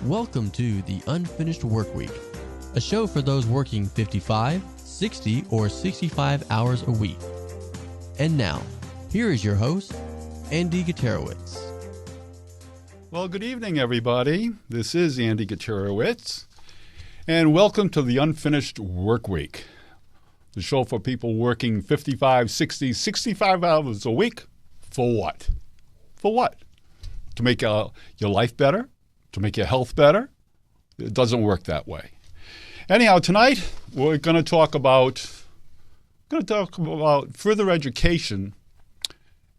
Welcome to the Unfinished Workweek, a show for those working 55, 60, or 65 hours a week. And now, here is your host, Andy Gutierrez. Well, good evening, everybody. This is Andy Gutierrez, and welcome to the Unfinished Workweek, the show for people working 55, 60, 65 hours a week. For what? For what? To make your life better? To make your health better? It doesn't work that way. Anyhow, tonight we're going to talk about further education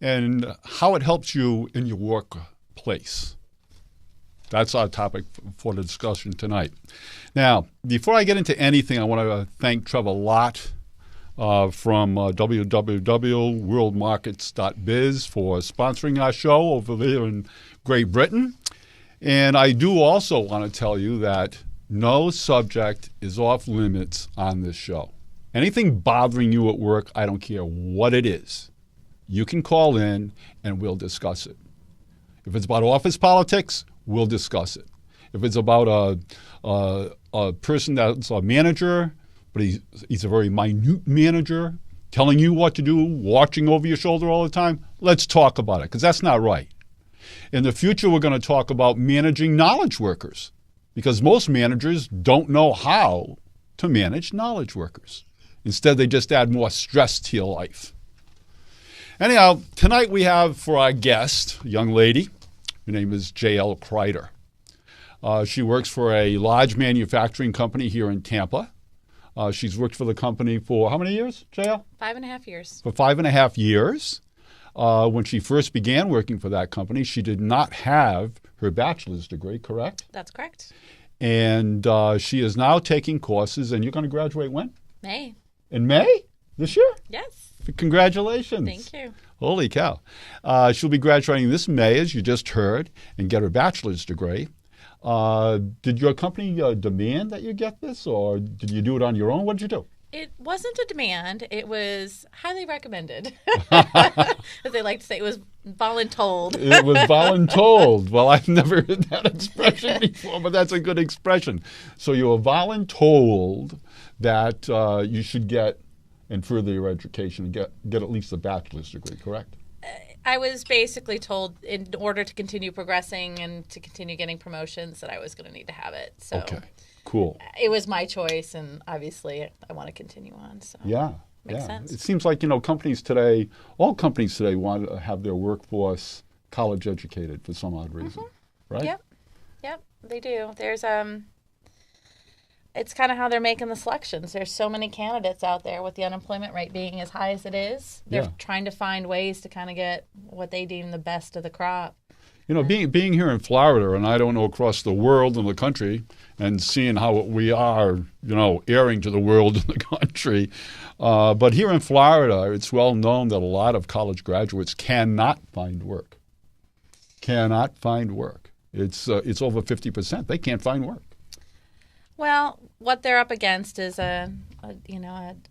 and how it helps you in your workplace. That's our topic for the discussion tonight. Now, before I get into anything, I want to thank Trevor Lott from www.worldmarkets.biz for sponsoring our show over there in Great Britain. And I do also want to tell you that no subject is off limits on this show. Anything bothering you at work, I don't care what it is, you can call in and we'll discuss it. If it's about office politics, we'll discuss it. If it's about a person that's a manager, but he's a very minute manager, telling you what to do, watching over your shoulder all the time, let's talk about it, because that's not right. In the future, we're going to talk about managing knowledge workers, because most managers don't know how to manage knowledge workers. Instead, they just add more stress to your life. Anyhow, tonight we have for our guest, a young lady. Her name is J.L. Kreider. She works for a large manufacturing company here in Tampa. She's worked for the company for how many years, J.L.? 5.5 years. For 5.5 years. When she first began working for that company, she did not have her bachelor's degree, correct? That's correct. And she is now taking courses, and you're going to graduate when? May. In May? This year? Yes. Congratulations. Thank you. Holy cow. She'll be graduating this May, as you just heard, and get her bachelor's degree. Did your company demand that you get this, or did you do it on your own? What did you do? It wasn't a demand. It was highly recommended. As they like to say, it was voluntold. It was voluntold. Well, I've never heard that expression before, but that's a good expression. So you were voluntold that you should get and further your education and get at least a bachelor's degree, correct? I was basically told in order to continue progressing and to continue getting promotions that I was going to need to have it. So okay, cool. It was my choice, and obviously I want to continue on. So yeah, makes sense. It seems like, companies today, all companies today want to have their workforce college educated for some odd reason, right? Yep, they do. There's it's kind of how they're making the selections. There's so many candidates out there with the unemployment rate being as high as it is. They're trying to find ways to kind of get what they deem the best of the crop. Being here in Florida, and I don't know across the world and the country, and seeing how we are, airing to the world and the country. But here in Florida, it's well known that a lot of college graduates cannot find work. Cannot find work. It's over 50%. They can't find work. Well, what they're up against is a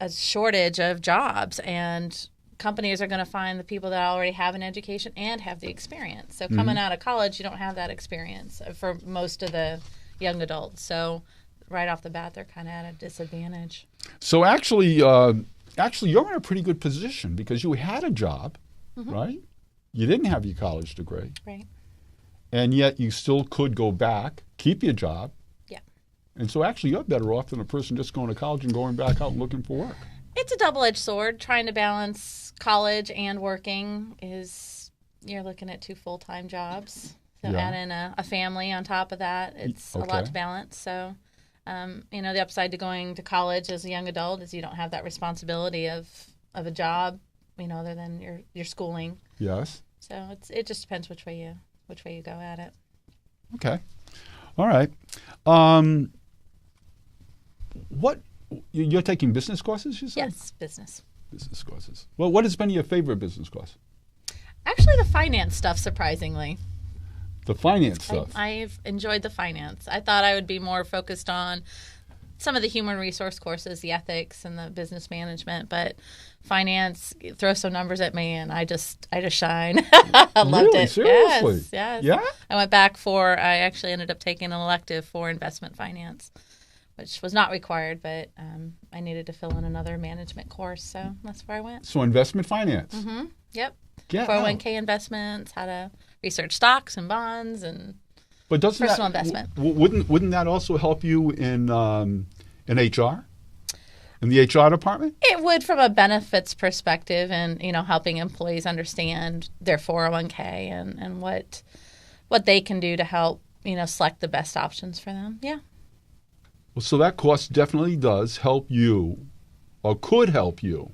shortage of jobs, and companies are going to find the people that already have an education and have the experience. So coming out of college, you don't have that experience for most of the young adults. So right off the bat, they're kind of at a disadvantage. So actually, you're in a pretty good position because you had a job, right? You didn't have your college degree. Right. And yet you still could go back, keep your job. Yeah. And so actually you're better off than a person just going to college and going back out and looking for work. It's a double-edged sword. Trying to balance college and working you're looking at 2 full-time jobs. So add in a family on top of that. It's a lot to balance. So, the upside to going to college as a young adult is you don't have that responsibility of a job, other than your schooling. Yes. So it just depends which way you go at it. Okay. All right. You're taking business courses, you said? Yes, business. Business courses. Well, what has been your favorite business course? Actually, the finance stuff, surprisingly. The finance stuff? I've enjoyed the finance. I thought I would be more focused on some of the human resource courses, the ethics and the business management, but finance, throw some numbers at me and I just shine. I loved really? it. Seriously? Yes. Yeah? I went back I actually ended up taking an elective for investment finance, which was not required, but I needed to fill in another management course, so that's where I went. So investment finance. Mm-hmm. Yep. Get 401k investments, how to research stocks and bonds and but doesn't personal investment. Wouldn't that also help you in HR? In the HR department? It would from a benefits perspective and, helping employees understand their 401k and what they can do to help, select the best options for them. Yeah. Well, so that course definitely does help you or could help you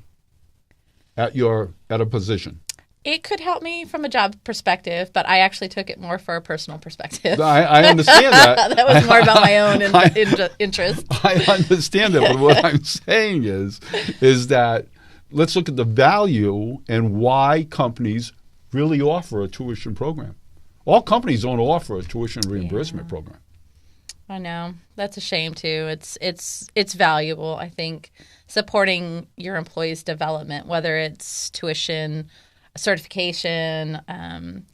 at a position. It could help me from a job perspective, but I actually took it more for a personal perspective. I understand that. That was more about my own interest. I understand that, but what I'm saying is that let's look at the value and why companies really offer a tuition program. All companies don't offer a tuition reimbursement program. I know. That's a shame too. It's valuable, I think, supporting your employees' development, whether it's tuition, certification,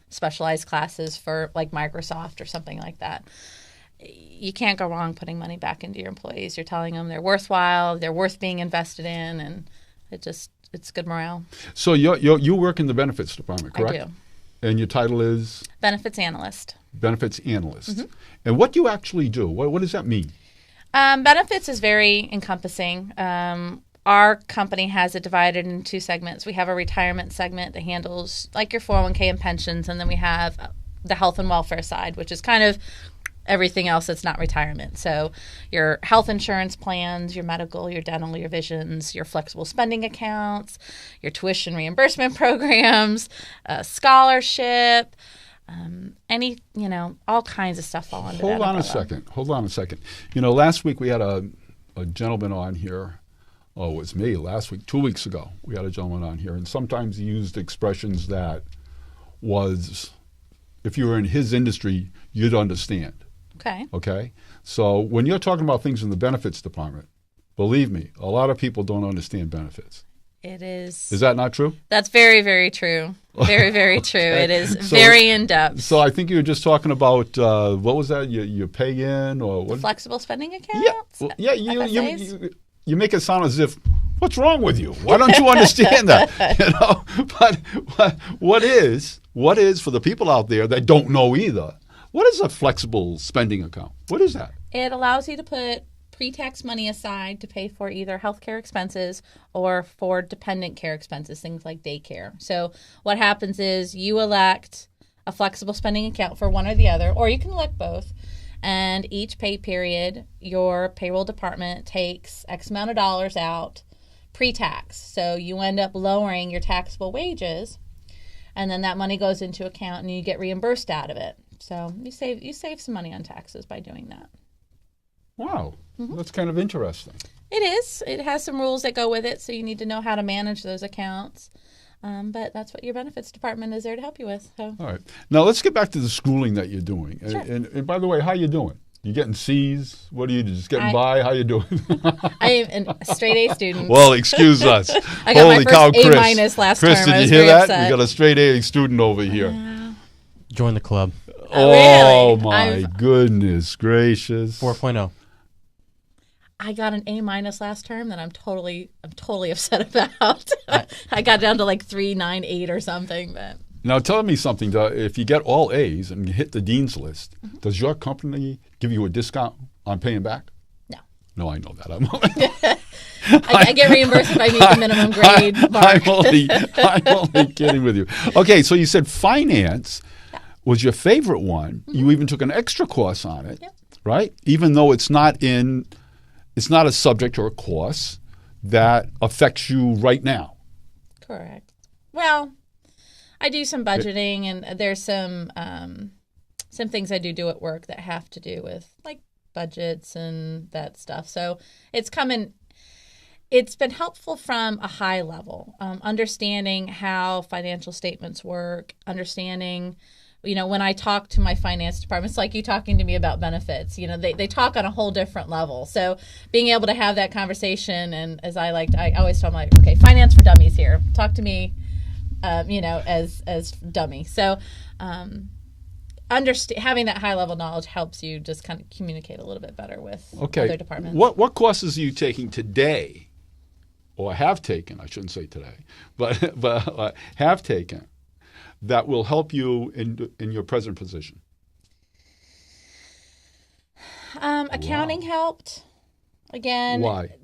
specialized classes for like Microsoft or something like that. You can't go wrong putting money back into your employees. You're telling them they're worthwhile, they're worth being invested in, and it's good morale. So you work in the benefits department, correct? I do. And your title is? Benefits analyst. Benefits analyst. Mm-hmm. And what do you actually do? What does that mean? Benefits is very encompassing. Our company has it divided into two segments. We have a retirement segment that handles like your 401k and pensions, and then we have the health and welfare side, which is kind of everything else that's not retirement. So your health insurance plans, your medical, your dental, your visions, your flexible spending accounts, your tuition reimbursement programs, scholarship, all kinds of stuff fall under that. Hold on a second. Last week we had a gentleman on here. Oh, it was me last week, 2 weeks ago. We had a gentleman on here, and sometimes he used expressions that was, if you were in his industry, you'd understand. Okay? So when you're talking about things in the benefits department, believe me, a lot of people don't understand benefits. It is. Is that not true? That's very, very true. Very, very true. Okay. It is very in-depth. So I think you were just talking about, what was that, you pay in or what? Flexible spending accounts? Yeah, you make it sound as if, what's wrong with you? Why don't you understand that? But what is for the people out there that don't know either, what is a flexible spending account? What is that? It allows you to put pre-tax money aside to pay for either healthcare expenses or for dependent care expenses, things like daycare. So what happens is you elect a flexible spending account for one or the other, or you can elect both. And each pay period, your payroll department takes X amount of dollars out pre-tax. So you end up lowering your taxable wages, and then that money goes into account and you get reimbursed out of it. So you save some money on taxes by doing that. Wow. Mm-hmm. That's kind of interesting. It is. It has some rules that go with it, so you need to know how to manage those accounts. But that's what your benefits department is there to help you with. So. All right. Now let's get back to the schooling that you're doing. Sure. And by the way, how you doing? You getting C's? What are you just getting by? How you doing? I am a straight A student. Well, excuse us. I got my first A minus last term. Chris, did you hear that? We got a straight A student over here. Join the club. Oh, really? My goodness gracious. 4.0. I got an A minus last term that I'm totally upset about. I got down to like 3.98 or something. But now tell me something. If you get all A's and you hit the dean's list, does your company give you a discount on paying back? No. No, I know that. I get reimbursed if I meet the minimum grade mark. I'm only kidding with you. Okay, so you said finance was your favorite one. Mm-hmm. You even took an extra course on it, right? Even though it's not a subject or a course that affects you right now. Correct. Well, I do some budgeting, and there's some things I do at work that have to do with like budgets and that stuff. So it's been helpful from a high level, understanding how financial statements work, understanding when I talk to my finance department, it's like you talking to me about benefits. They talk on a whole different level. So being able to have that conversation, and as I always tell them, like, okay, finance for dummies here. Talk to me, as dummy. So having that high level knowledge helps you just kind of communicate a little bit better with other departments. What courses are you taking today, or have taken? I shouldn't say today, but have taken, that will help you in your present position? Accounting helped. Again, why?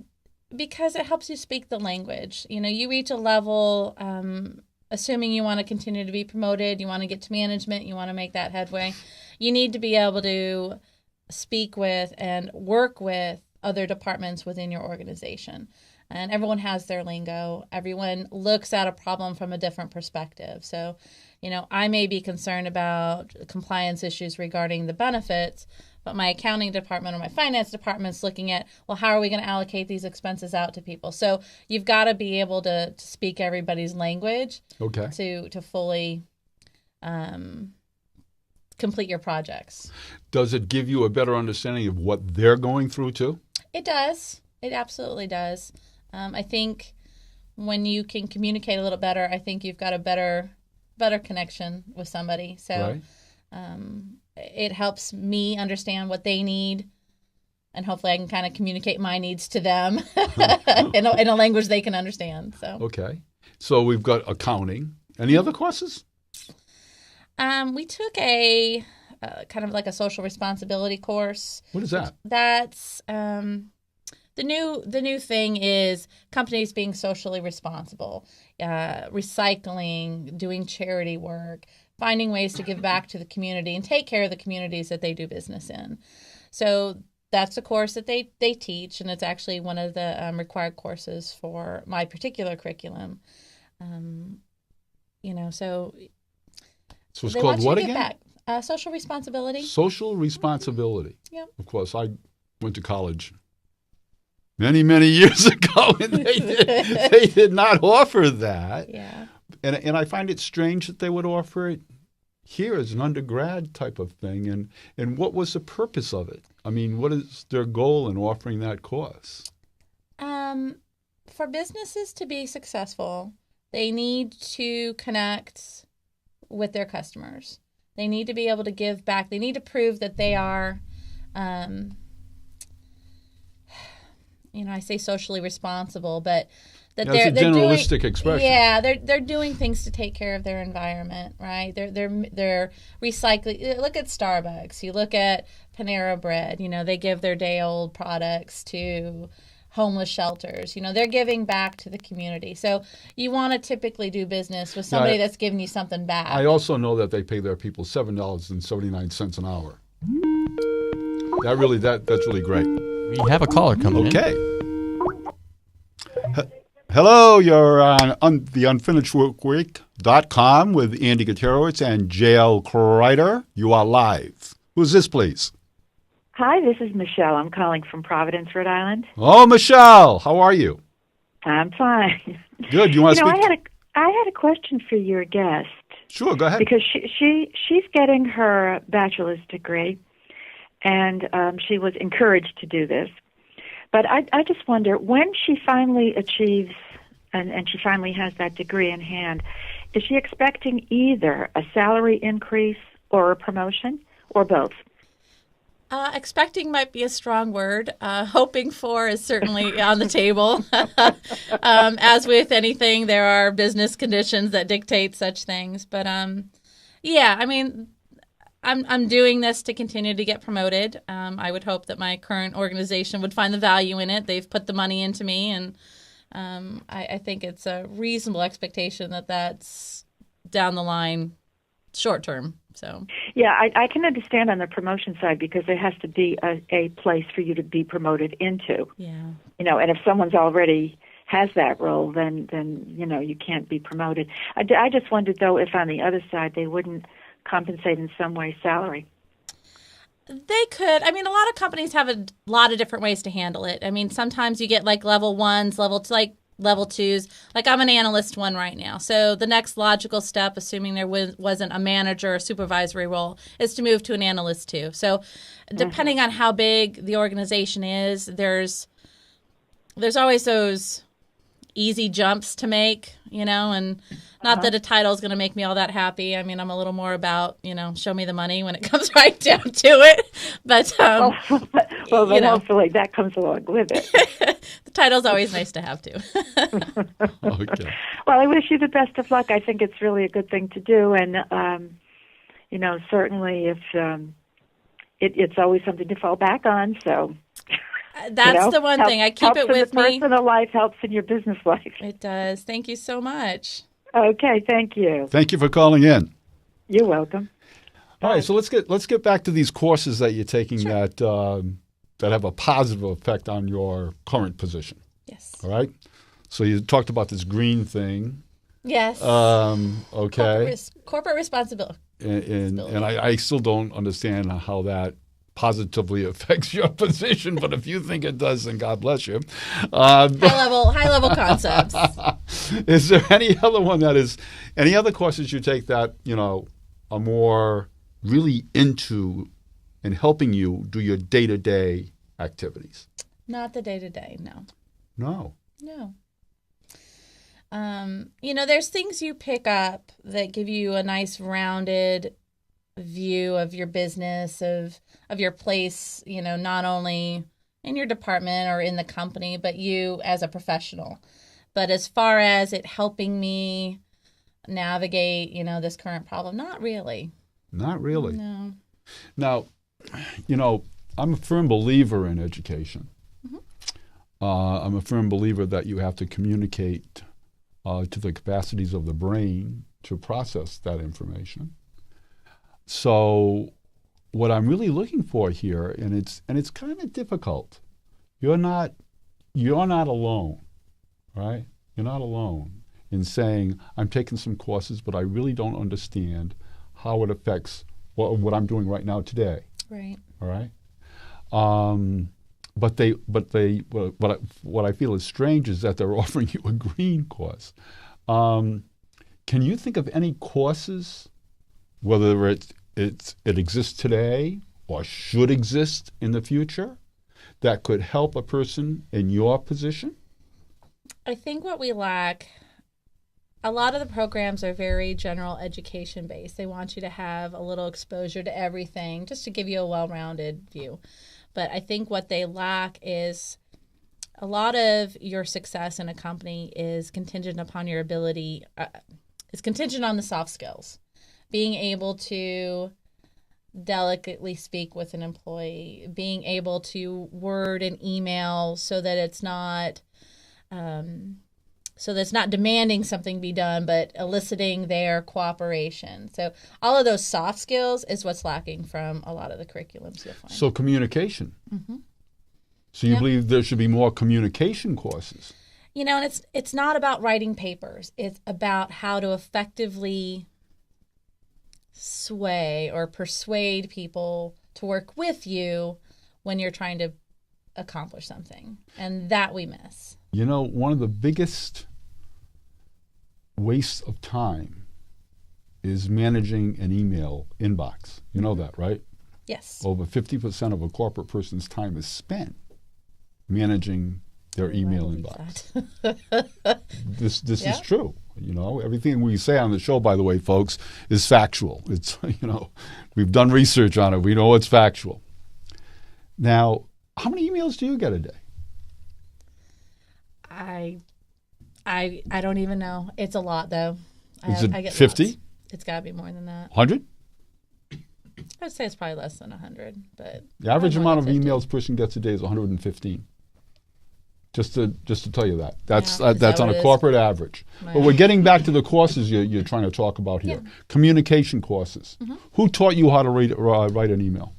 Because it helps you speak the language. You reach a level, assuming you want to continue to be promoted, you want to get to management, you want to make that headway, you need to be able to speak with and work with other departments within your organization. And everyone has their lingo. Everyone looks at a problem from a different perspective. So, I may be concerned about compliance issues regarding the benefits, but my accounting department or my finance department's looking at, well, how are we going to allocate these expenses out to people? So you've got to be able to speak everybody's language to fully complete your projects. Does it give you a better understanding of what they're going through too? It does. It absolutely does. I think when you can communicate a little better, I think you've got a better connection with somebody. So it helps me understand what they need, and hopefully I can kind of communicate my needs to them in a language they can understand. So we've got accounting. Any other courses? We took a kind of like a social responsibility course. What is that? That's the new thing is companies being socially responsible, recycling, doing charity work, finding ways to give back to the community and take care of the communities that they do business in. So that's a course that they teach, and it's actually one of the required courses for my particular curriculum. So it's called what again? Social responsibility. Social responsibility. Yep. Of course, I went to college many, many years ago, and they did not offer that. Yeah. And I find it strange that they would offer it here as an undergrad type of thing. And what was the purpose of it? I mean, what is their goal in offering that course? For businesses to be successful, they need to connect with their customers. They need to be able to give back. They need to prove that they are, I say socially responsible, but that that's they're a generalistic doing, expression. Yeah, they're doing things to take care of their environment, right? They're recycling. Look at Starbucks. You look at Panera Bread. They give their day-old products to homeless shelters. They're giving back to the community. So you want to typically do business with somebody that's giving you something back. I also know that they pay their people $7.79 an hour. That's really great. We have a caller coming in. Okay. Hello, you're on the unfinishedworkweek.com with Andy Gutierrez and J.L. Kreider. You are live. Who's this, please? Hi, this is Michelle. I'm calling from Providence, Rhode Island. Oh, Michelle, how are you? I'm fine. Good. You want to speak? I had a question for your guest. Sure, go ahead. Because she's getting her bachelor's degree, and she was encouraged to do this. But I just wonder, when she finally achieves and she finally has that degree in hand, is she expecting either a salary increase or a promotion, or both? Expecting might be a strong word. Hoping for is certainly on the table. As with anything, there are business conditions that dictate such things. But I'm doing this to continue to get promoted. I would hope that my current organization would find the value in it. They've put the money into me, and I think it's a reasonable expectation that that's down the line, short term. So yeah, I can understand on the promotion side, because there has to be a place for you to be promoted into. Yeah, and if someone's already has that role, then you can't be promoted. I just wondered though if on the other side they wouldn't compensate in some way salary. They could. I mean, a lot of companies have a lot of different ways to handle it. I mean, sometimes you get like level ones, level two, like level 2s. Like I'm an analyst 1 right now. So the next logical step, assuming there wasn't a manager or supervisory role, is to move to an analyst 2. So depending on how big the organization is, there's always those easy jumps to make, and not that a title is going to make me all that happy. I mean, I'm a little more about, show me the money when it comes right down to it. But, then hopefully that comes along with it. The title's always nice to have, too. Okay. Well, I wish you the best of luck. I think it's really a good thing to do. And, certainly if it's always something to fall back on. So that's the one thing. I keep it with me. Helps in personal life, helps in your business life. It does. Thank you so much. Okay, thank you. Thank you for calling in. You're welcome. All right, so let's get back to these courses that you're taking that have a positive effect on your current position. Yes. All right. So you talked about this green thing. Yes. Okay. Corporate responsibility. And I still don't understand how that positively affects your position, but if you think it does, then God bless you. High level concepts. Is there any other courses you take that, are more really into and helping you do your day-to-day activities? Not the day-to-day, no. No. There's things you pick up that give you a nice rounded view of your business, of your place, not only in your department or in the company, but you as a professional. But as far as it helping me navigate, this current problem, not really. Not really. No. Now, I'm a firm believer in education. Mm-hmm. I'm a firm believer that you have to communicate to the capacities of the brain to process that information. So what I'm really looking for here, and it's kind of difficult. You're not alone, right? You're not alone in saying, I'm taking some courses, but I really don't understand how it affects what I'm doing right now today. Right. All right. What I feel is strange is that they're offering you a green course. Can you think of any courses, whether it exists today or should exist in the future, that could help a person in your position? I think what we lack, a lot of the programs are very general education based. They want you to have a little exposure to everything just to give you a well-rounded view. But I think what they lack is a lot of your success in a company is contingent upon your ability, is contingent on the soft skills. Being able to delicately speak with an employee, being able to word an email so that it's not demanding something be done, but eliciting their cooperation. So all of those soft skills is what's lacking from a lot of the curriculums you'll find. So communication. Mm-hmm. So you believe there should be more communication courses? And it's not about writing papers. It's about how to effectively sway or persuade people to work with you when you're trying to accomplish something. And that we miss. One of the biggest wastes of time is managing an email inbox. You know that, right? Yes. Over 50% of a corporate person's time is spent managing their email inbox. This is true. Everything we say on the show, by the way, folks, is factual. It's, we've done research on it. We know it's factual. Now, how many emails do you get a day? I don't even know. It's a lot, though. Is it I get 50? Lots. It's got to be more than that. 100? I would say it's probably less than 100, but the average amount of emails a person gets a day is 115. Just to tell you that. That's on a corporate average. Right. But we're getting back to the courses you're trying to talk about here. Yeah. Communication courses. Mm-hmm. Who taught you how to write an email?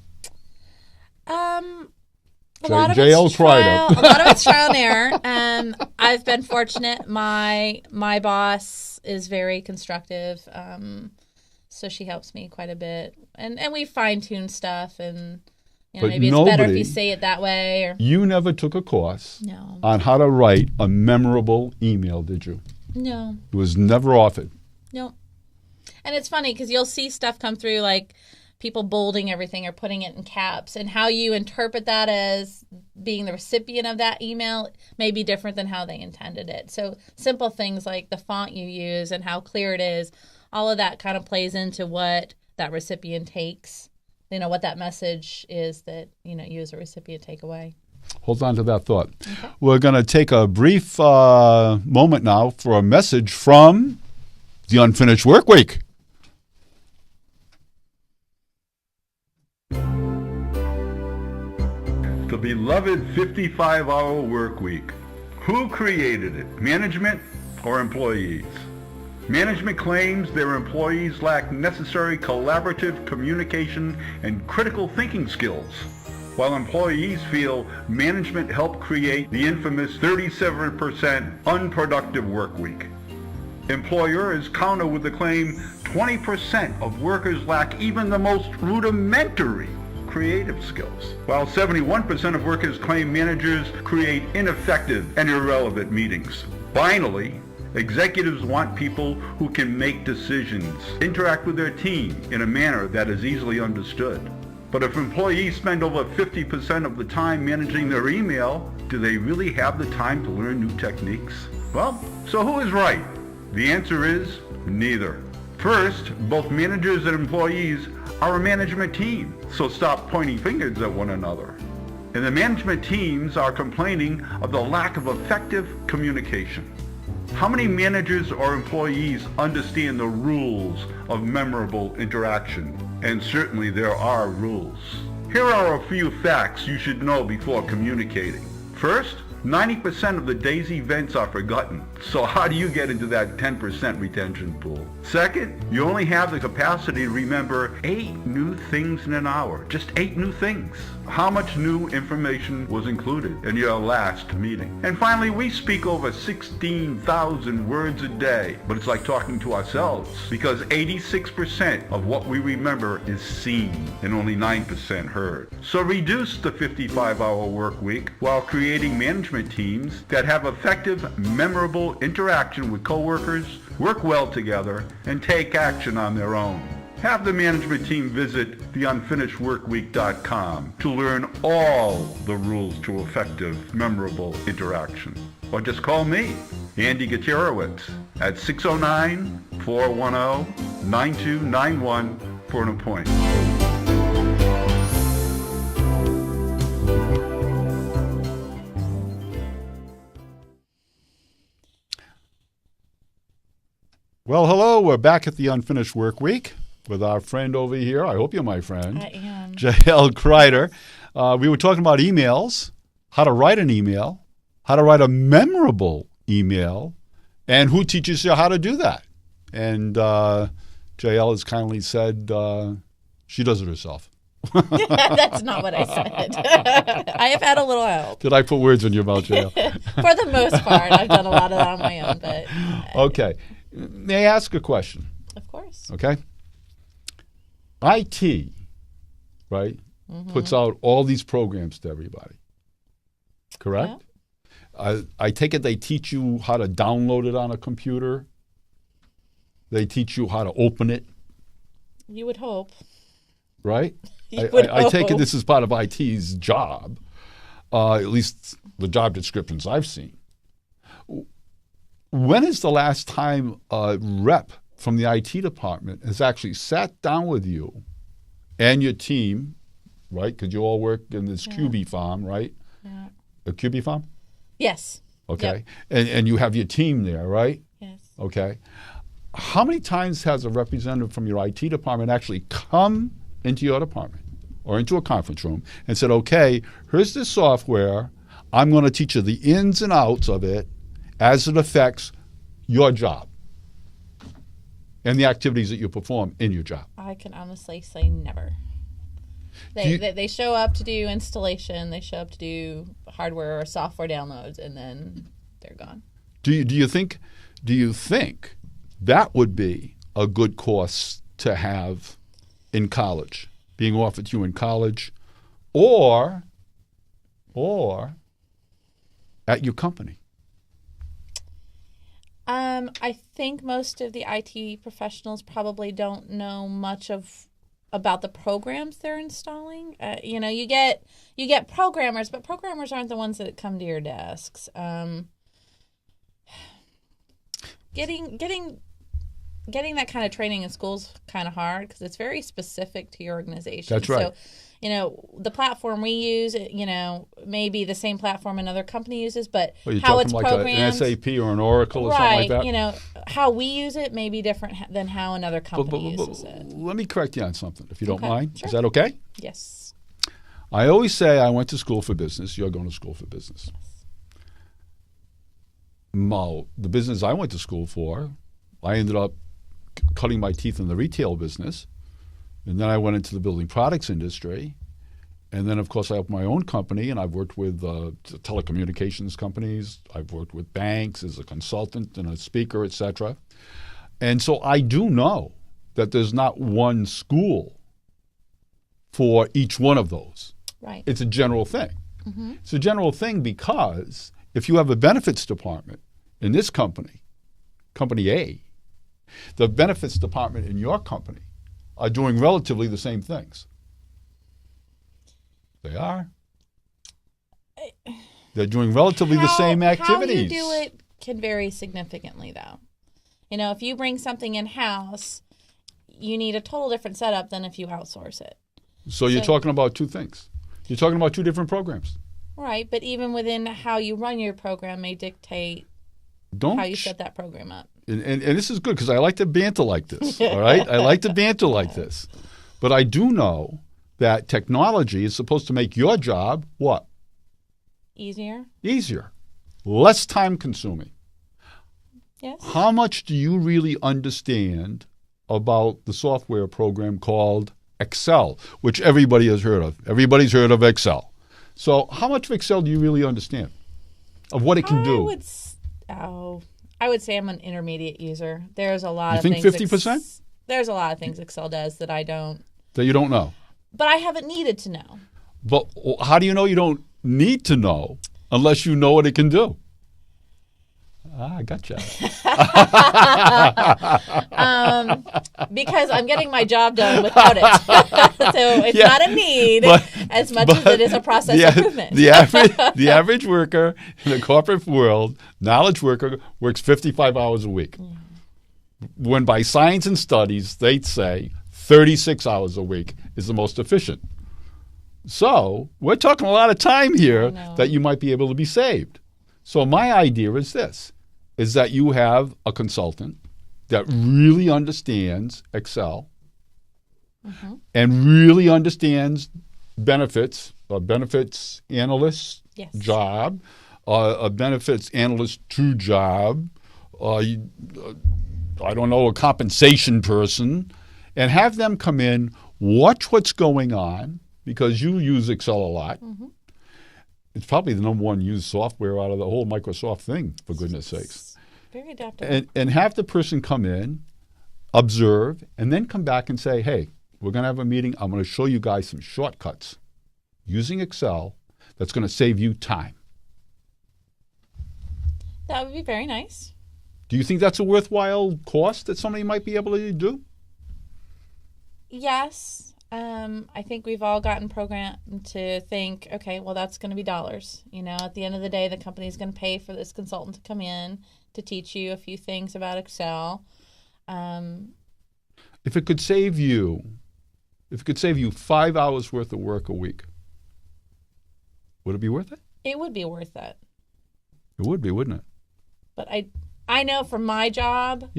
A lot of it's trial and error. I've been fortunate. My boss is very constructive, so she helps me quite a bit, and we fine tune stuff and You know, maybe it's better if you say it that way. Or you never took a course No. on how to write a memorable email, did you? No. It was never offered. No. And it's funny because you'll see stuff come through like people bolding everything or putting it in caps, and how you interpret that as being the recipient of that email may be different than how they intended it. So simple things like the font you use and how clear it is, all of that kind of plays into what that recipient takes, you know, what that message is that, you know, you as a recipient take away. Hold on to that thought. Okay. We're going to take a brief moment now for a message from the Unfinished Work Week. The beloved 55-hour work week. Who created it? Management or employees? Management claims their employees lack necessary collaborative communication and critical thinking skills, while employees feel management helped create the infamous 37% unproductive work week. Employers counter with the claim 20% of workers lack even the most rudimentary creative skills, while 71% of workers claim managers create ineffective and irrelevant meetings. Finally, executives want people who can make decisions, interact with their team in a manner that is easily understood. But if employees spend over 50% of the time managing their email, do they really have the time to learn new techniques? Well, so who is right? The answer is neither. First, both managers and employees are a management team, so stop pointing fingers at one another. And the management teams are complaining of the lack of effective communication. How many managers or employees understand the rules of memorable interaction? And certainly there are rules. Here are a few facts you should know before communicating. First, 90% of the day's events are forgotten. So how do you get into that 10% retention pool? Second, you only have the capacity to remember 8 new things in an hour. Just 8 new things. How much new information was included in your last meeting? And finally, we speak over 16,000 words a day, but it's like talking to ourselves because 86% of what we remember is seen and only 9% heard. So reduce the 55-hour work week while creating management teams that have effective, memorable interaction with coworkers, work well together, and take action on their own. Have the management team visit theunfinishedworkweek.com to learn all the rules to effective, memorable interaction. Or just call me, Andy Gutierrez, at 609-410-9291 for an appointment. Well, hello. We're back at the Unfinished Work Week with our friend over here. I hope you're my friend. I am. Jael Kreider. We were talking about emails, how to write an email, how to write a memorable email, and who teaches you how to do that. And Jael has kindly said she does it herself. That's not what I said. I have had a little help. Did I put words in your mouth, Jael? For the most part, I've done a lot of that on my own. But Okay. May I ask a question? Of course. Okay. IT, right, puts out all these programs to everybody. Correct? Yeah. I take it they teach you how to download it on a computer. They teach you how to open it. You would hope. Right? I take it this is part of IT's job, at least the job descriptions I've seen. When is the last time a rep from the IT department has actually sat down with you and your team, right? Because you all work in this QB farm, right? Yeah. A QB farm? Yes. Okay. Yep. And you have your team there, right? Yes. Okay. How many times has a representative from your IT department actually come into your department or into a conference room and said, okay, here's this software. I'm going to teach you the ins and outs of it as it affects your job and the activities that you perform in your job? I can honestly say never. They show up to do installation, they show up to do hardware or software downloads, and then they're gone. Do you think that would be a good course to have in college, being offered to you in college or at your company? I think most of the IT professionals probably don't know much about the programs they're installing. You get programmers, but programmers aren't the ones that come to your desks. Getting that kind of training in school is kind of hard because it's very specific to your organization. That's right. So, the platform we use, may be the same platform another company uses, but you're how it's talking programmed, like an SAP or an Oracle or something like that? How we use it may be different than how another company uses it. Let me correct you on something, if you don't mind. Sure. Is that okay? Yes. I always say I went to school for business. You're going to school for business. The business I went to school for, I ended up cutting my teeth in the retail business. And then I went into the building products industry. And then, of course, I opened my own company, and I've worked with telecommunications companies. I've worked with banks as a consultant and a speaker, et cetera. And so I do know that there's not one school for each one of those. Right. It's a general thing. Mm-hmm. It's a general thing because if you have a benefits department in this company, Company A, the benefits department in your company are doing relatively the same things. They are. They're doing relatively the same activities. How you do it can vary significantly, though. If you bring something in-house, you need a total different setup than if you outsource it. So you're talking about two things. You're talking about two different programs. Right, but even within how you run your program may dictate how you set that program up. And this is good because I like to banter like this, all right? I like to banter like this. But I do know that technology is supposed to make your job what? Easier. Less time consuming. Yes. How much do you really understand about the software program called Excel, which everybody has heard of? Everybody's heard of Excel. So how much of Excel do you really understand of what it can do? I would say I'm an intermediate user. There's a lot you of think things. 50%? There's a lot of things Excel does that I don't. That you don't know. But I haven't needed to know. But how do you know you don't need to know unless you know what it can do? I gotcha. Because I'm getting my job done without it. So it's not a need as much as it is a process improvement. The average worker in the corporate world, knowledge worker, works 55 hours a week. When by science and studies, they'd say 36 hours a week is the most efficient. So we're talking a lot of time here that you might be able to be saved. So my idea is this, is that you have a consultant that really understands Excel and really understands benefits, a benefits analyst job, a benefits analyst 2 job, I don't know, a compensation person, and have them come in, watch what's going on, because you use Excel a lot. Mm-hmm. It's probably the number one used software out of the whole Microsoft thing, for goodness sakes. Very adaptable. And have the person come in, observe, and then come back and say, hey, we're going to have a meeting. I'm going to show you guys some shortcuts using Excel that's going to save you time. That would be very nice. Do you think that's a worthwhile cost that somebody might be able to do? Yes. I think we've all gotten programmed to think, okay, well, that's going to be dollars. At the end of the day, the company's going to pay for this consultant to come in to teach you a few things about Excel. If it could save you 5 hours worth of work a week, would it be worth it? It would be worth it. It would be, wouldn't it? But I know for my job,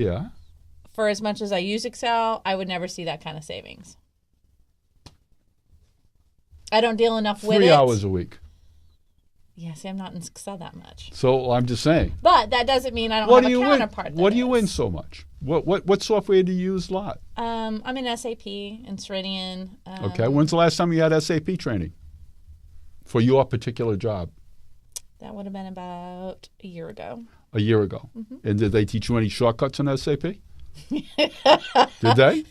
for as much as I use Excel, I would never see that kind of savings. I don't deal enough with it. 3 hours a week. Yeah, see, I'm not in Excel that much. So I'm just saying. But that doesn't mean I don't have a counterpart. What do you win so much? What software do you use a lot? I'm in SAP and Ceridian. Okay. When's the last time you had SAP training for your particular job? That would have been about a year ago. A year ago. Mm-hmm. And did they teach you any shortcuts in SAP? Did they?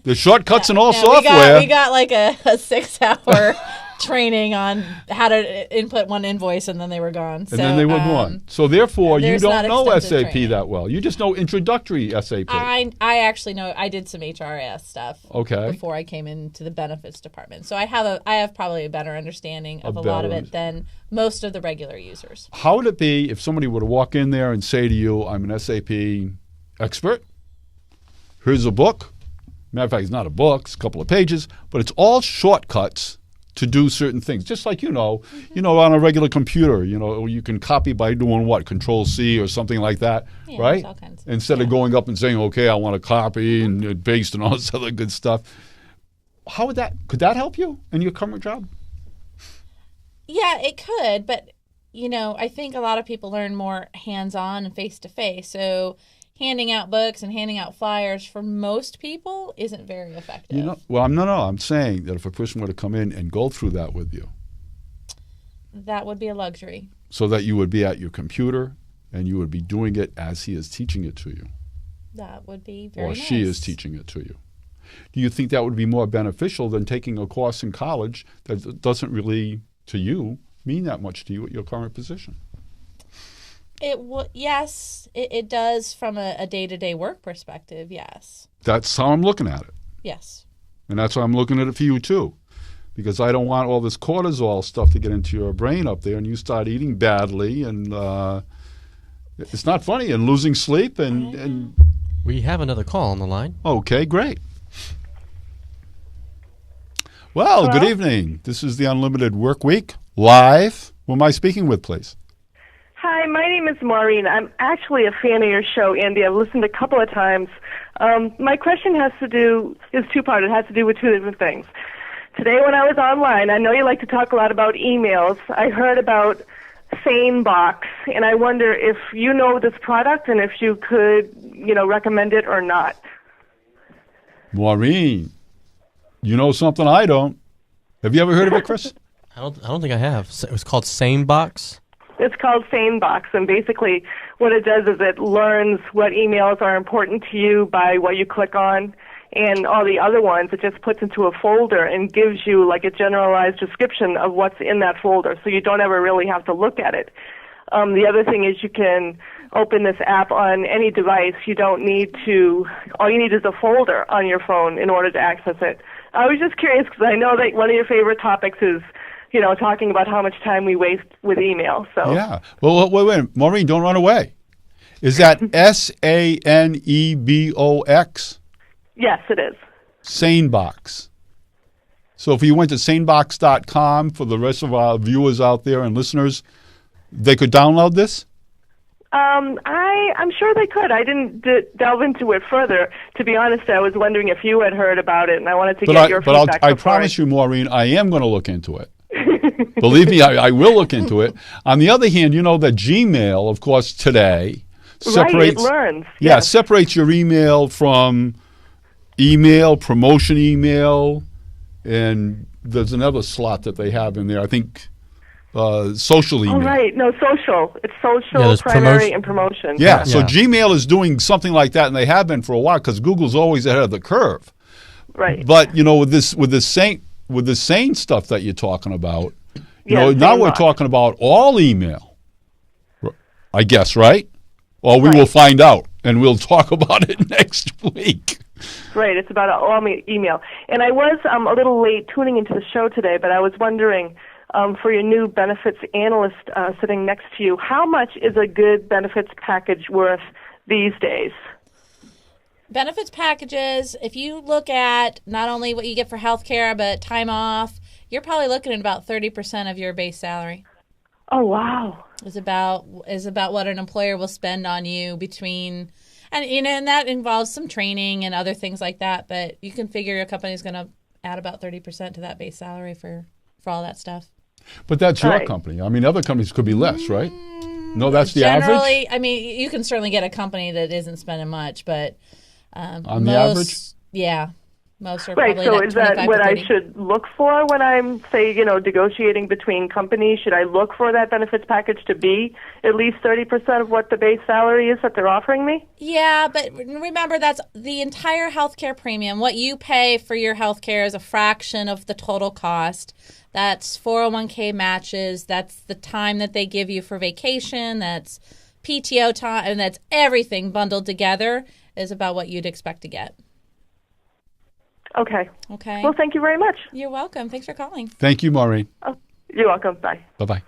There's shortcuts in all software. We got like a 6-hour training on how to input one invoice, and then they were gone. And then they were gone. So therefore, you don't know SAP training that well. You just know introductory SAP. I actually know. I did some HRIS stuff. Okay. Before I came into the benefits department, so I have probably a better understanding of a lot of it than most of the regular users. How would it be if somebody were to walk in there and say to you, "I'm an SAP expert. Here's a book." Matter of fact, it's not a book; it's a couple of pages, but it's all shortcuts to do certain things. Just like on a regular computer, you can copy by doing what? Control-C or something like that, right? All kinds. Instead of going up and saying, "Okay, I want to copy and paste and all this other good stuff." Could that help you in your current job? Yeah, it could, but I think a lot of people learn more hands-on and face-to-face. So handing out books and handing out flyers for most people isn't very effective. I'm saying that if a person were to come in and go through that with you, that would be a luxury. So that you would be at your computer and you would be doing it as he is teaching it to you. That would be very nice. Or she is teaching it to you. Do you think that would be more beneficial than taking a course in college that doesn't really, to you, mean that much to you at your current position? Yes, it does from a day-to-day work perspective, yes. That's how I'm looking at it. Yes. And that's how I'm looking at it for you, too. Because I don't want all this cortisol stuff to get into your brain up there and you start eating badly and it's not funny and losing sleep and We have another call on the line. Okay, great. Well, Hello? Good evening. This is the Unlimited Work Week live. Who am I speaking with, please? Hi, my name is Maureen. I'm actually a fan of your show, Andy. I've listened a couple of times. My question is two-part. It has to do with two different things. Today when I was online, I know you like to talk a lot about emails. I heard about SaneBox, and I wonder if you know this product and if you could, recommend it or not. Maureen, you know something I don't. Have you ever heard of it, Chris? I don't think I have. It was called SaneBox. It's called SaneBox, and basically what it does is it learns what emails are important to you by what you click on, and all the other ones it just puts into a folder and gives you like a generalized description of what's in that folder, so you don't ever really have to look at it. The other thing is you can open this app on any device. All you need is a folder on your phone in order to access it. I was just curious because I know that one of your favorite topics is talking about how much time we waste with email. So yeah. Well, wait. Maureen, don't run away. Is that SANEBOX? Yes, it is. SaneBox. So if you went to sanebox.com, for the rest of our viewers out there and listeners, they could download this? I'm sure they could. I didn't delve into it further. To be honest, I was wondering if you had heard about it, and I wanted to get your feedback. But I promise you, Maureen, I am going to look into it. Believe me, I will look into it. On the other hand, that Gmail, of course, today separates. Right, it learns. Yeah, yes. Separates your email from email, promotion email, and there's another slot that they have in there. I think social email. Oh, right. No, social. It's social, Yeah, primary, and promotion. Yeah, so Gmail is doing something like that, and they have been for a while because Google's always ahead of the curve. Right. But with this Sane stuff that you're talking about, Yes, now we're SaneBox. talking about all email, I guess, right? Or we Right. will find out, and we'll talk about it next week. Right, it's about all email. And I was a little late tuning into the show today, but I was wondering, for your new benefits analyst sitting next to you, how much is a good benefits package worth these days? Benefits packages, if you look at not only what you get for health care, but time off, you're probably looking at about 30% of your base salary. Oh, wow. Is about what an employer will spend on you between, and that involves some training and other things like that. But you can figure your company's going to add about 30% to that base salary for all that stuff. But that's your Right. company. I mean, other companies could be less, right? No, that's the average? Generally, I mean, you can certainly get a company that isn't spending much, but On the average? Yeah. Most are Right, probably so that is that 25 what to I 30. should look for when I'm, say, negotiating between companies? Should I look for that benefits package to be at least 30% of what the base salary is that they're offering me? Yeah, but remember, that's the entire healthcare premium. What you pay for your healthcare is a fraction of the total cost. That's 401k matches. That's the time that they give you for vacation. That's PTO time, and that's everything bundled together is about what you'd expect to get. Okay. Okay. Well, thank you very much. You're welcome. Thanks for calling. Thank you, Maureen. Oh, you're welcome. Bye. Bye-bye.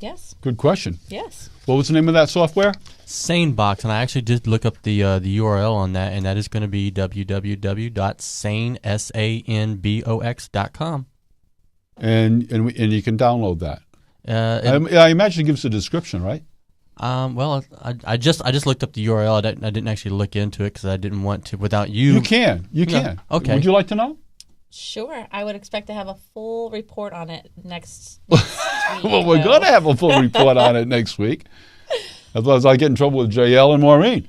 Yes. Good question. Yes. What was the name of that software? SaneBox, and I actually did look up the URL on that, and that is going to be www.sanebox.com. And you can download that. It- I imagine it gives a description, right? Well, I just looked up the URL. I didn't actually look into it because I didn't want to without you. You can. Yeah, okay. Would you like to know? Sure. I would expect to have a full report on it next week. Well, we're going to have a full report on it next week. Otherwise, I get in trouble with JL and Maureen.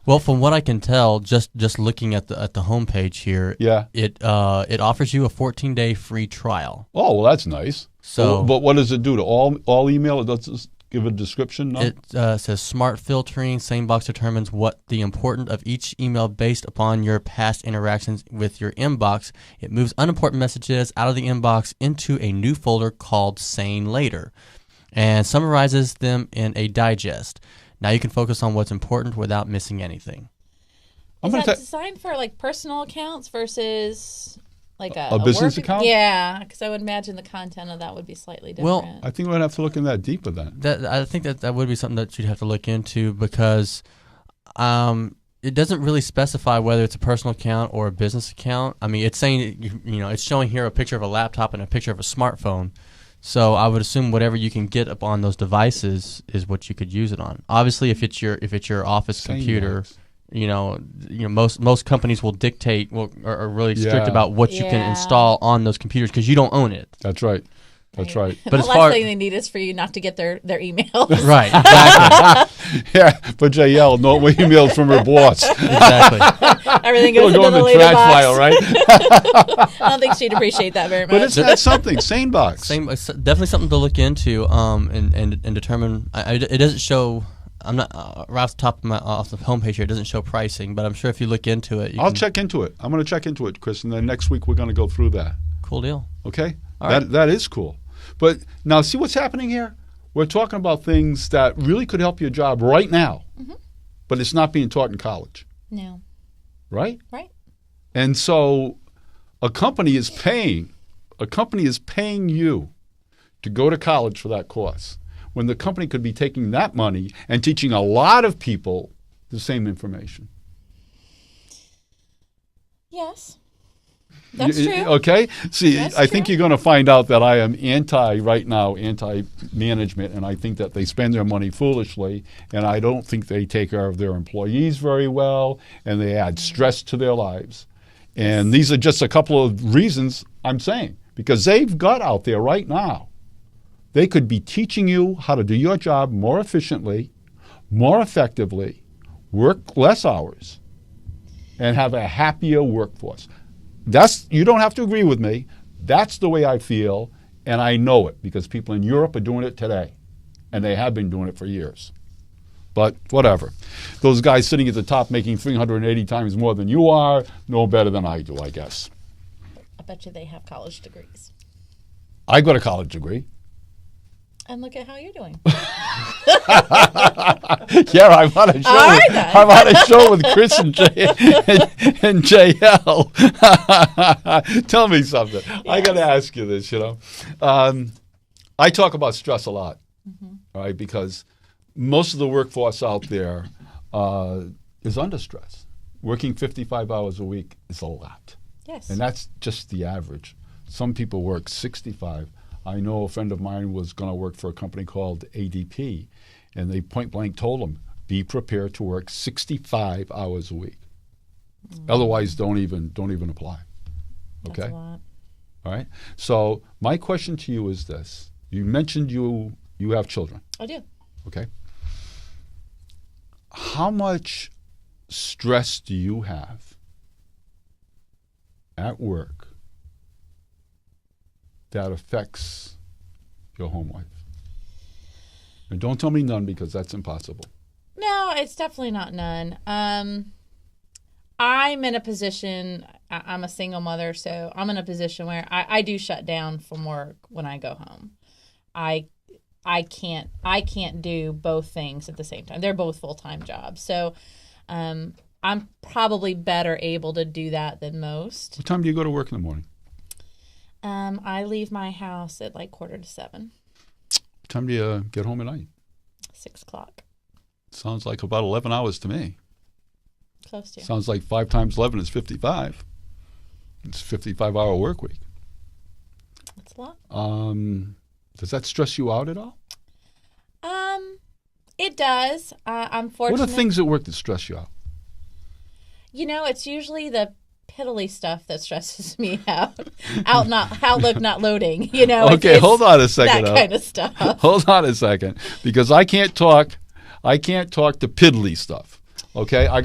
Well, from what I can tell, just looking at the homepage here, Yeah. it offers you a 14-day free trial. Oh, well, that's nice. So- but what does it do to all email? It does give a description? No? It says smart filtering. SaneBox determines what the importance of each email based upon your past interactions with your inbox. It moves unimportant messages out of the inbox into a new folder called Sane Later and summarizes them in a digest. Now you can focus on what's important without missing anything. I'm Is going that to designed for like personal accounts versus like A business work account? Yeah, because I would imagine the content of that would be slightly different. Well, I think we're going to have to look in that deeper then. I think that would be something that you'd have to look into because it doesn't really specify whether it's a personal account or a business account. I mean, it's saying it's showing here a picture of a laptop and a picture of a smartphone. So I would assume whatever you can get up on those devices is what you could use it on. Obviously, if it's your office computer, most companies will dictate are really strict Yeah. about what you can Yeah. install on those computers because you don't own it. That's right. That's right. But the as last far- thing they need is for you not to get their emails. Right, exactly. Yeah, but JL, no emails from her boss. Exactly. Everything It'll goes go into in the the later trash box. file, right? I don't think she'd appreciate that very much. But isn't that something? SaneBox. Same, it's definitely something to look into, and determine. It doesn't show. I'm not right off the top of off the homepage here. It doesn't show pricing, but I'm sure if you look into it, I'll check into it. I'm going to check into it, Chris, and then next week we're going to go through that. Cool deal. Okay? All right. That is cool. But now, see what's happening here? We're talking about things that really could help your job right now, but it's not being taught in college, No. right? Right. And so a company is paying you to go to college for that course when the company could be taking that money and teaching a lot of people the same information. Yes. That's true. Okay? See, That's I think true. you're going to find out that I am anti-management, and I think that they spend their money foolishly, and I don't think they take care of their employees very well, and they add stress to their lives. And these are just a couple of reasons I'm saying, because they've got out there right now. They could be teaching you how to do your job more efficiently, more effectively, work less hours, and have a happier workforce. You don't have to agree with me. That's the way I feel, and I know it because people in Europe are doing it today, and they have been doing it for years. But whatever. Those guys sitting at the top making 380 times more than you are know better than I do, I guess. I bet you they have college degrees. I got a college degree. And look at how you're doing. Yeah, I'm on a show. All right, then. I'm on a show with Chris and JL. Tell me something. I got to ask you this. I talk about stress a lot, all right, because most of the workforce out there is under stress. Working 55 hours a week is a lot, Yes. and that's just the average. Some people work 65. I know a friend of mine was going to work for a company called ADP, and they point blank told him, be prepared to work 65 hours a week. Otherwise, don't even apply. Okay? That's a lot. All right? So my question to you is this. You mentioned you have children, I do. okay? How much stress do you have at work that affects your home life? And don't tell me none, because that's impossible. No, it's definitely not none. I'm in a position, I'm a single mother, so I'm in a position where I do shut down from work when I go home. I can't do both things at the same time. They're both full-time jobs. So I'm probably better able to do that than most. What time do you go to work in the morning? I leave my house at like 6:45. What time do you get home at night? 6 o'clock. Sounds like about 11 hours to me. Close to. Sounds like 5 times 11 is 55. It's a 55-hour work week. That's a lot. Does that stress you out at all? It does. I'm fortunate. What are things at work that stress you out? It's usually the piddly stuff that stresses me out. Outlook not loading. Okay, hold on a second. That kind of stuff. Hold on a second, because I can't talk to piddly stuff. Okay, I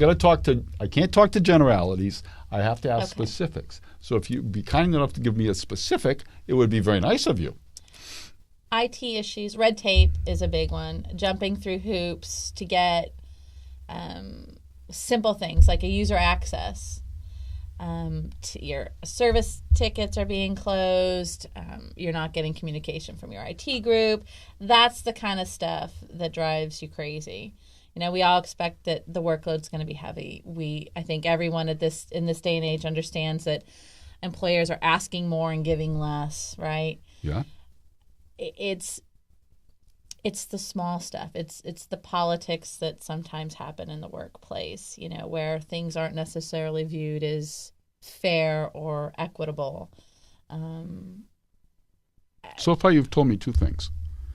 can't talk to generalities. I have to ask specifics. So if you'd be kind enough to give me a specific, it would be very nice of you. IT issues, red tape is a big one. Jumping through hoops to get simple things like a user access. Your service tickets are being closed. You're not getting communication from your IT group. That's the kind of stuff that drives you crazy. We all expect that the workload's going to be heavy. I think everyone in this day and age understands that employers are asking more and giving less, right? Yeah. It's the small stuff. It's the politics that sometimes happen in the workplace, where things aren't necessarily viewed as fair or equitable. So far, you've told me 2 things.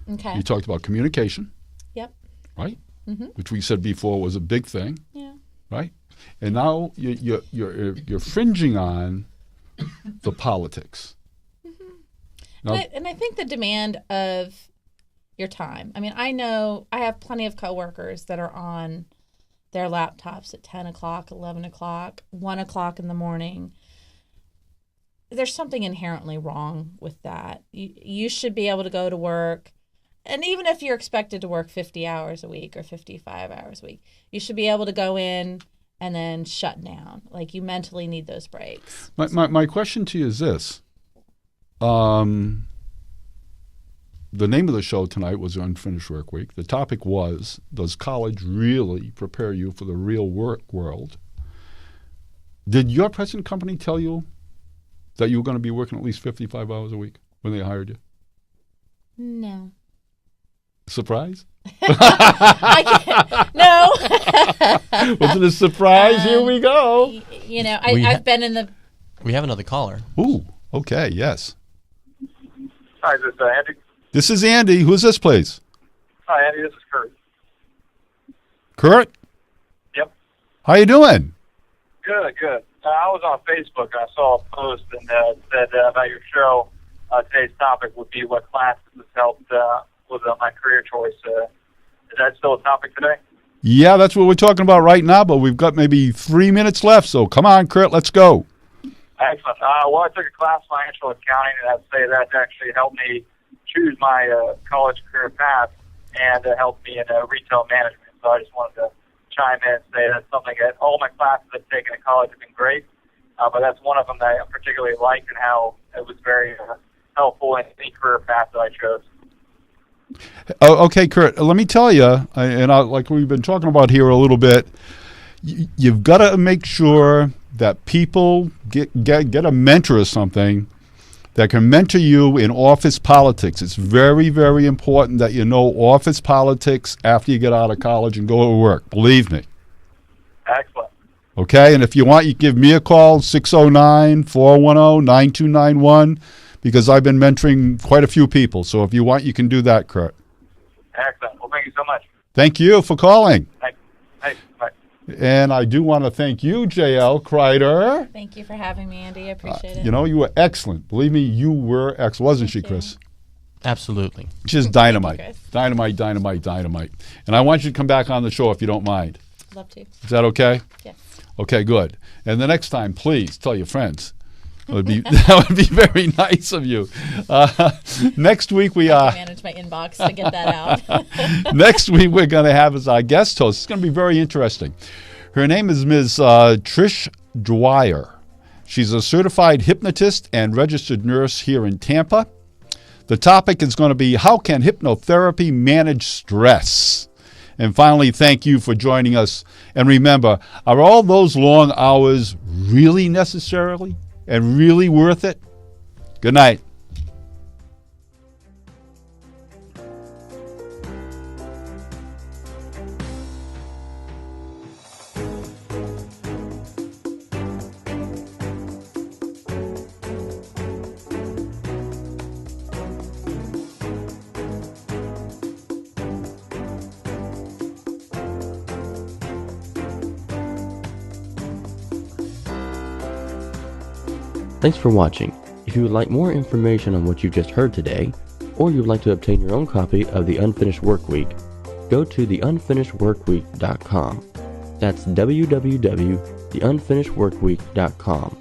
Okay. You talked about communication. Yep. Right? Mm-hmm. Which we said before was a big thing. Yeah. Right? And now you're fringing on the politics. Mm-hmm. Now, and I think the demand of your time. I mean, I know I have plenty of coworkers that are on their laptops at 10 o'clock, 11 o'clock, 1 o'clock in the morning. There's something inherently wrong with that. You should be able to go to work. And even if you're expected to work 50 hours a week or 55 hours a week, you should be able to go in and then shut down. Like, you mentally need those breaks. My question to you is this. The name of the show tonight was Unfinished Work Week. The topic was, does college really prepare you for the real work world? Did your present company tell you that you were going to be working at least 55 hours a week when they hired you? No. Surprise? No. Was it a surprise? Here we go. I've been in the... We have another caller. Ooh, okay, yes. Hi, is this Andy? This is Andy. Who's this, please? Hi, Andy. This is Kurt. Kurt? Yep. How you doing? Good. I was on Facebook and I saw a post and said about your show. Today's topic would be what classes has helped with my career choice. Is that still a topic today? Yeah, that's what we're talking about right now, but we've got maybe 3 minutes left, so come on, Kurt, let's go. Excellent. Well, I took a class in financial accounting, and I'd say that actually helped me choose my college career path and helped me in retail management. So I just wanted to chime in and say that's something that all my classes I've taken in college have been great, but that's one of them that I particularly liked and how it was very helpful in any career path that I chose. Okay, Kurt, let me tell you, like we've been talking about here a little bit, you've got to make sure that people get a mentor or something that can mentor you in office politics. It's very, very important that you know office politics after you get out of college and go to work. Believe me. Excellent. Okay, and if you want, you can give me a call, 609-410-9291, because I've been mentoring quite a few people. So if you want, you can do that, Kurt. Excellent. Well, thank you so much. Thank you for calling. Thanks. Bye. And I do want to thank you, J.L. Kreider. Thank you for having me, Andy. I appreciate it. You were excellent. Believe me, you were excellent. Wasn't she, Chris? Absolutely. Just dynamite. Thank you, Chris. Dynamite. And I want you to come back on the show if you don't mind. Love to. Is that okay? Yes. Okay, good. And the next time, please tell your friends. That would be very nice of you. Next week we I manage my inbox to get that out. Next week we're going to have as our guest host. It's going to be very interesting. Her name is Ms. Trish Dwyer. She's a certified hypnotist and registered nurse here in Tampa. The topic is going to be how can hypnotherapy manage stress? And finally, thank you for joining us. And remember, are all those long hours really necessarily and really worth it? Good night. Thanks for watching. If you would like more information on what you just heard today, or you would like to obtain your own copy of The Unfinished Workweek, go to theunfinishedworkweek.com. That's www.theunfinishedworkweek.com.